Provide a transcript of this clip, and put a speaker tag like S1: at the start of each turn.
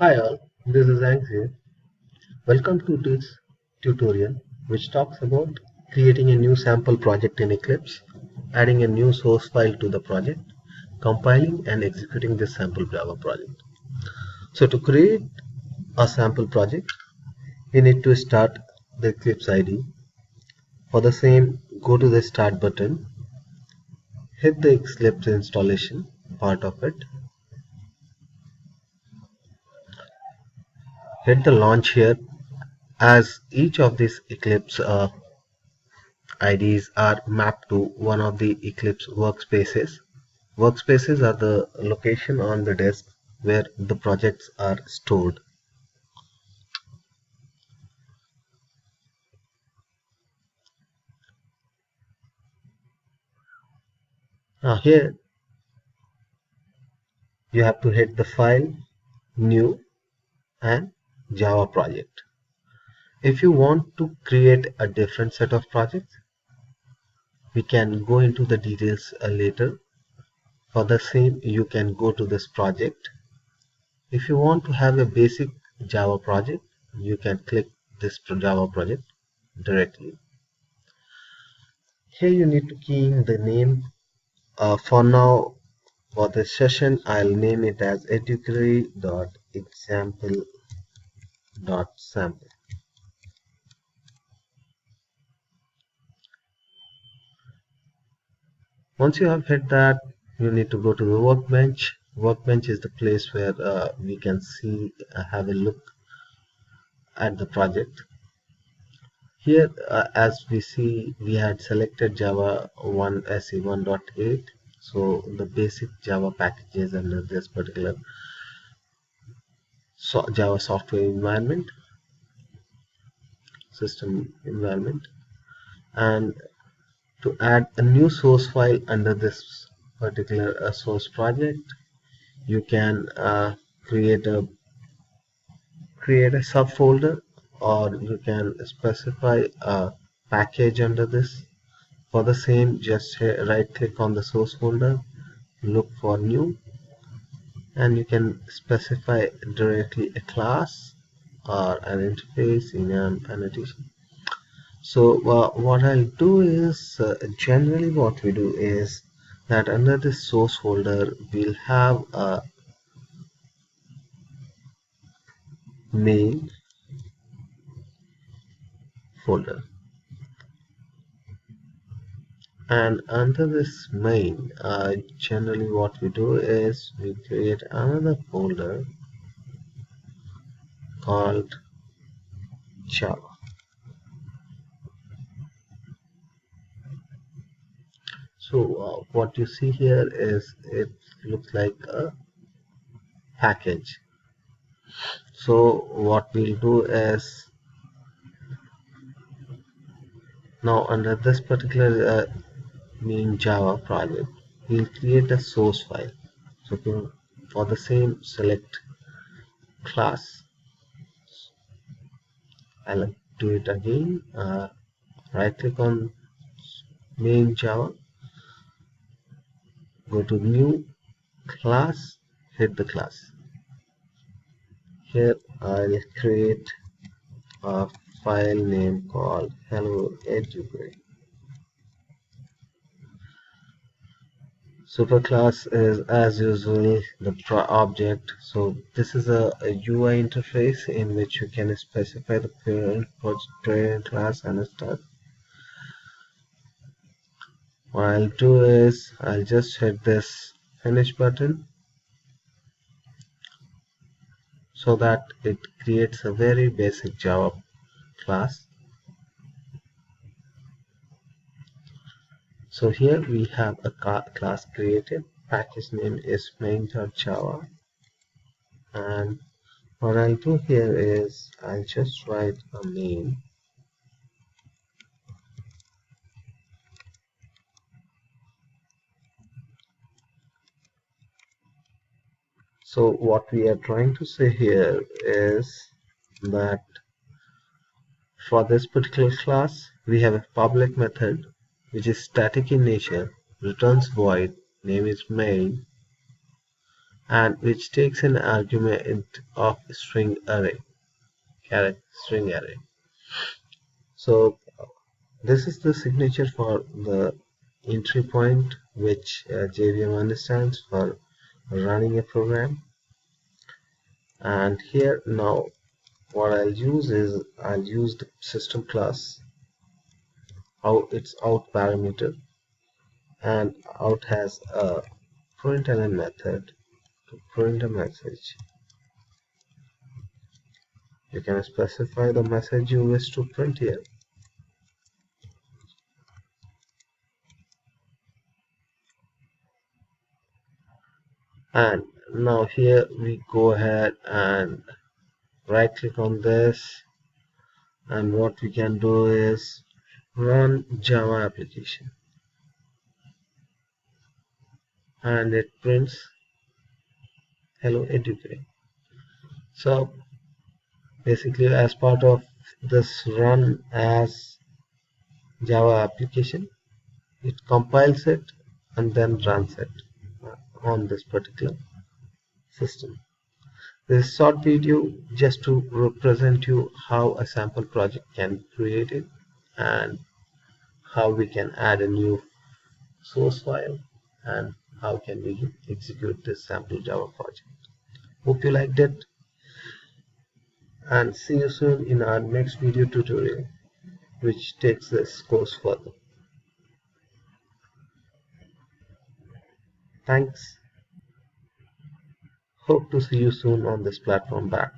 S1: Hi all, this is Angsi. Welcome to this tutorial which talks about creating a new sample project in Eclipse, adding a new source file to the project, compiling and executing this sample Java project. So to create a sample project, we need to start the Eclipse IDE. For the same, go to the Start button, hit the Eclipse installation part of it, hit the launch here. As each of these Eclipse IDs are mapped to one of the Eclipse workspaces. Workspaces are the location on the disk where the projects are stored. Now here you have to hit the File, New and Java project. If you want to create a different set of projects, we can go into the details later. For the same, you can go to this project. If you want to have a basic Java project, you can click this Java project directly. Here you need to key in the name. For now, for this session, I'll name it as educatory.example.sample. Once you have hit that, you need to go to the workbench. Workbench is the place where we can see, have a look at the project. Here, as we see, we had selected Java 1 SE 1.8. So the basic Java packages under this particular Java software environment, system environment, and to add a new source file under this particular source project, you can create a subfolder, or you can specify a package under this. For the same, just right click on the source folder, look for new, and you can specify directly a class or an interface in an annotation. So what I'll do is, generally what we do is that under this source folder we'll have a main folder, and under this main, generally what we do is we create another folder called Java. So what you see here is it looks like a package. So what we'll do is, now under this particular main Java project, we'll create a source file. So for the same, select class. I'll do it again. Right click on main Java, go to new class, hit the class. Here I'll create a file name called hello educatory. Superclass is, as usual, the object. So this is a UI interface in which you can specify the parent class and start. What I'll do is I'll just hit this finish button so that it creates a very basic Java class. So here we have a class created. Package name is main.java, and what I'll do here is I'll just write a main. So what we are trying to say here is that for this particular class, we have a public method which is static in nature, returns void, name is main, and which takes an argument of string array, character string array. So this is the signature for the entry point which JVM understands for running a program. And here now what I'll use is I'll use the system class, its out parameter, and out has a println method to print a message. You can specify the message you wish to print here. And now here we go ahead and right click on this, and what we can do is run Java application, and it prints hello educate. So basically, as part of this run as Java application, it compiles it and then runs it on this particular system. This short video just to represent you how a sample project can be created and how we can add a new source file and how can we execute this sample Java project. Hope you liked it, and see you soon in our next video tutorial which takes this course further. Thanks. Hope to see you soon on this platform back.